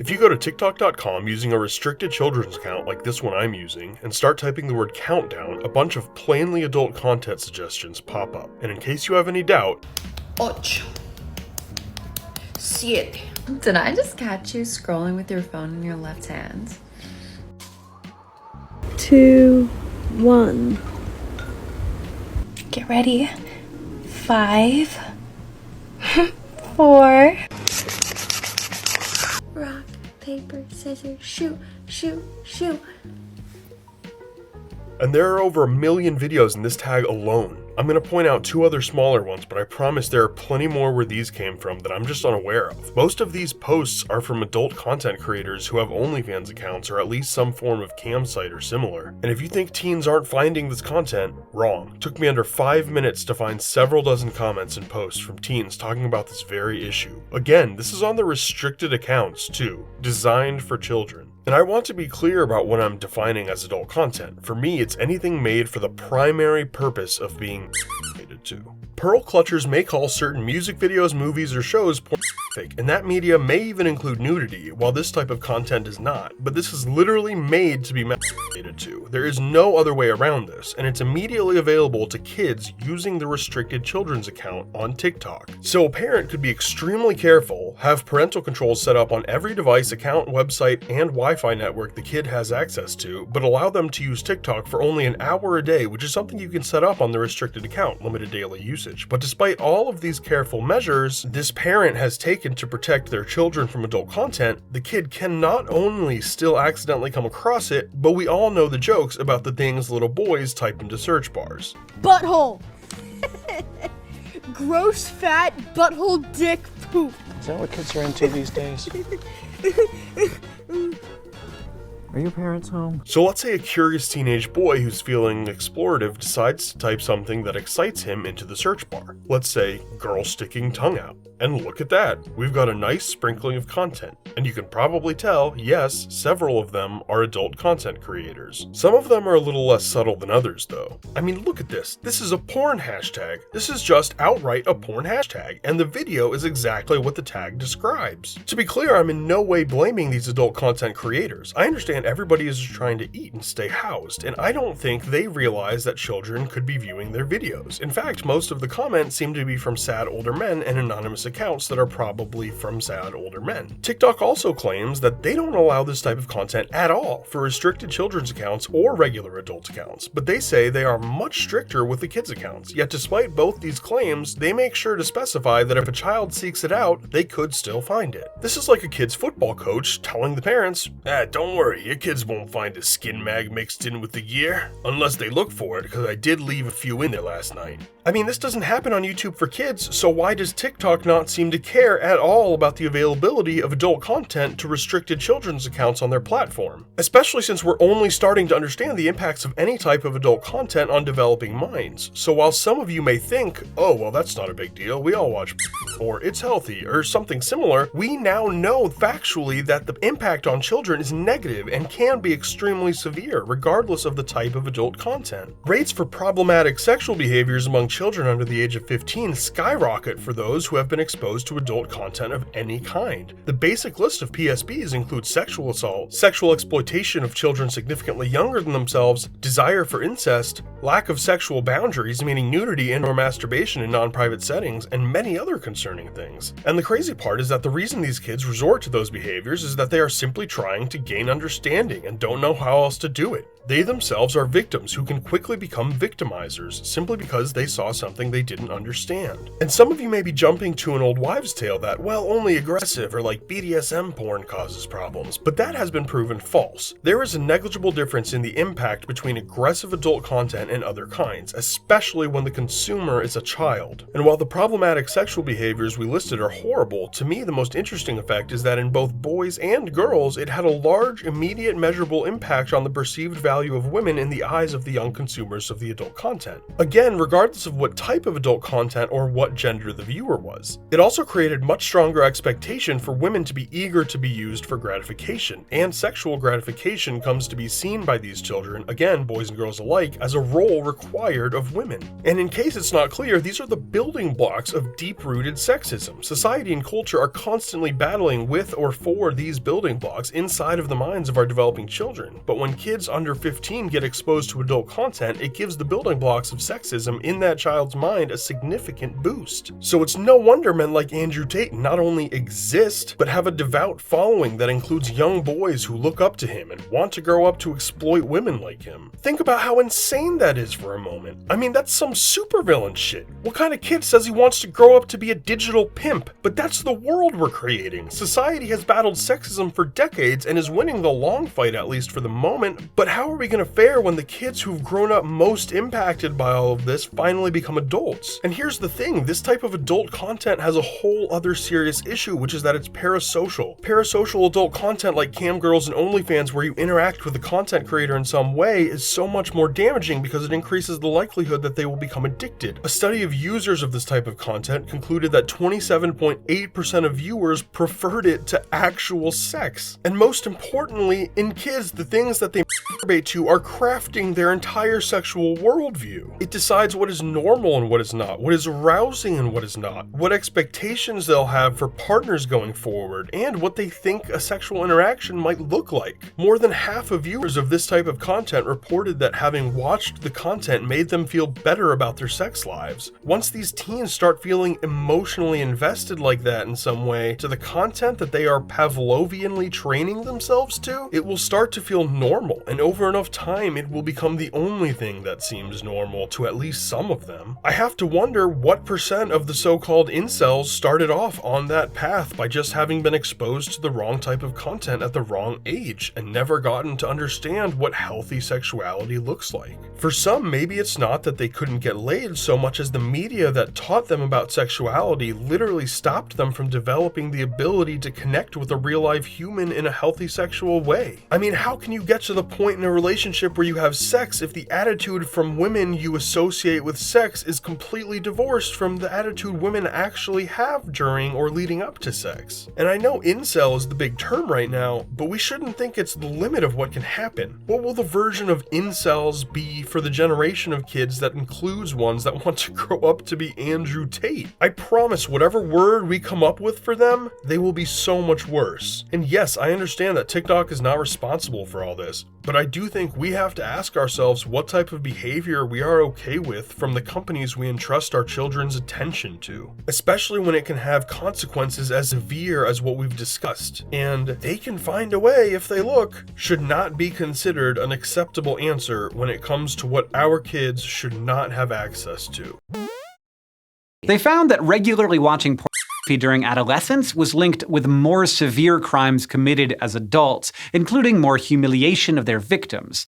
If you go to TikTok.com using a restricted children's account like this one I'm using, and start typing the word countdown, a bunch of plainly adult content suggestions pop up. And in case you have any doubt, 8, 7. Did I just catch you scrolling with your phone in your left hand? 2, 1. Get ready. 5, 4. Rock, paper, scissors, shoot, shoot, shoot. and there are over 1 million videos in this tag alone. I'm going to point out 2 other smaller ones, but I promise there are plenty more where these came from that I'm just unaware of. Most of these posts are from adult content creators who have OnlyFans accounts or at least some form of cam site or similar. And if you think teens aren't finding this content, wrong. It took me under 5 minutes to find several dozen comments and posts from teens talking about this very issue. Again, this is on the restricted accounts too, designed for children. And I want to be clear about what I'm defining as adult content. For me, it's anything made for the primary purpose of being to. Pearl clutchers may call certain music videos, movies, or shows pornographic, and that media may even include nudity, while this type of content does not. But this is literally made to be masturbated to. There is no other way around this, and it's immediately available to kids using the restricted children's account on TikTok. So a parent could be extremely careful, have parental controls set up on every device, account, website, and Wi-Fi network the kid has access to, but allow them to use TikTok for only an hour a day, which is something you can set up on the restricted account, limited daily usage. But despite all of these careful measures this parent has taken to protect their children from adult content, the kid can not only still accidentally come across it, but we all know the jokes about the things little boys type into search bars. Butthole. Gross, fat, butthole, dick, poop. Is that what kids are into these days? Are your parents home? So let's say a curious teenage boy who's feeling explorative decides to type something that excites him into the search bar. Let's say, girl sticking tongue out. And look at that, we've got a nice sprinkling of content. And you can probably tell, yes, several of them are adult content creators. Some of them are a little less subtle than others though. I mean, look at this. This is a porn hashtag. This is just outright a porn hashtag, and the video is exactly what the tag describes. To be clear, I'm in no way blaming these adult content creators. I understand everybody is just trying to eat and stay housed, and I don't think they realize that children could be viewing their videos. In fact, most of the comments seem to be from sad older men and anonymous accounts that are probably from sad older men. TikTok also claims that they don't allow this type of content at all for restricted children's accounts or regular adult accounts, but they say they are much stricter with the kids' accounts. Yet despite both these claims, they make sure to specify that if a child seeks it out, they could still find it. This is like a kid's football coach telling the parents, don't worry, your kids won't find a skin mag mixed in with the gear, unless they look for it, because I did leave a few in there last night. I mean, this doesn't happen on YouTube for kids, so why does TikTok not seem to care at all about the availability of adult content to restricted children's accounts on their platform? Especially since we're only starting to understand the impacts of any type of adult content on developing minds. So while some of you may think, oh, well, that's not a big deal, we all watch or it's healthy, or something similar, we now know factually that the impact on children is negative and can be extremely severe, regardless of the type of adult content. Rates for problematic sexual behaviors among children under the age of 15 skyrocket for those who have been exposed to adult content of any kind. The basic list of PSBs includes sexual assault, sexual exploitation of children significantly younger than themselves, desire for incest, lack of sexual boundaries, meaning nudity and/or masturbation in non-private settings, and many other concerning things. And the crazy part is that the reason these kids resort to those behaviors is that they are simply trying to gain understanding and don't know how else to do it. They themselves are victims who can quickly become victimizers simply because they saw something they didn't understand. And some of you may be jumping to an old wives' tale that, well, only aggressive or like BDSM porn causes problems, but that has been proven false. There is a negligible difference in the impact between aggressive adult content and other kinds, especially when the consumer is a child. And while the problematic sexual behaviors we listed are horrible, to me the most interesting effect is that in both boys and girls, it had a large, immediate, measurable impact on the perceived value of women in the eyes of the young consumers of the adult content. Again, regardless of what type of adult content or what gender the viewer was. It also created much stronger expectation for women to be eager to be used for gratification, and sexual gratification comes to be seen by these children, again boys and girls alike, as a role required of women. And in case it's not clear, these are the building blocks of deep-rooted sexism. Society and culture are constantly battling with or for these building blocks inside of the minds of our developing children. But when kids under 15 get exposed to adult content, it gives the building blocks of sexism in that child's mind a significant boost. So it's no wonder men like Andrew Tate not only exist, but have a devout following that includes young boys who look up to him and want to grow up to exploit women like him. Think about how insane that is for a moment. I mean, that's some supervillain shit. What kind of kid says he wants to grow up to be a digital pimp? But that's the world we're creating. Society has battled sexism for decades and is winning the long fight, at least for the moment. But how are we going to fare when the kids who've grown up most impacted by all of this finally become adults? And here's the thing, this type of adult content has a whole other serious issue, which is that it's parasocial. Parasocial adult content like cam girls and OnlyFans, where you interact with the content creator in some way, is so much more damaging because it increases the likelihood that they will become addicted. A study of users of this type of content concluded that 27.8% of viewers preferred it to actual sex. And most importantly, in kids, the things that they masturbate to are crafting their entire sexual worldview. It decides what is normal and what is not, what is arousing and what is not, what expectations they'll have for partners going forward, and what they think a sexual interaction might look like. More than half of viewers of this type of content reported that having watched the content made them feel better about their sex lives. Once these teens start feeling emotionally invested like that in some way to the content that they are Pavlovianly training themselves to, it will start to feel normal, and over enough time it will become the only thing that seems normal to at least some of them. I have to wonder what percent of the so-called incels started off on that path by just having been exposed to the wrong type of content at the wrong age and never gotten to understand what healthy sexuality looks like. For some, maybe it's not that they couldn't get laid so much as the media that taught them about sexuality literally stopped them from developing the ability to connect with a real-life human in a healthy sexual way. I mean, how can you get to the point in a relationship where you have sex if the attitude from women you associate with sex is completely divorced from the attitude women actually have during or leading up to sex? And I know incel is the big term right now, but we shouldn't think it's the limit of what can happen. What will the version of incels be for the generation of kids that includes ones that want to grow up to be Andrew Tate? I promise whatever word we come up with for them, they will be so much worse. And yes, I understand that TikTok is not responsible for all this, but I do think we have to ask ourselves what type of behavior we are okay with from the companies we entrust our children's attention to, especially when it can have consequences as severe as what we've discussed. And they can find a way if they look should not be considered an acceptable answer when it comes to what our kids should not have access to. They found that regularly watching pornography during adolescence was linked with more severe crimes committed as adults, including more humiliation of their victims.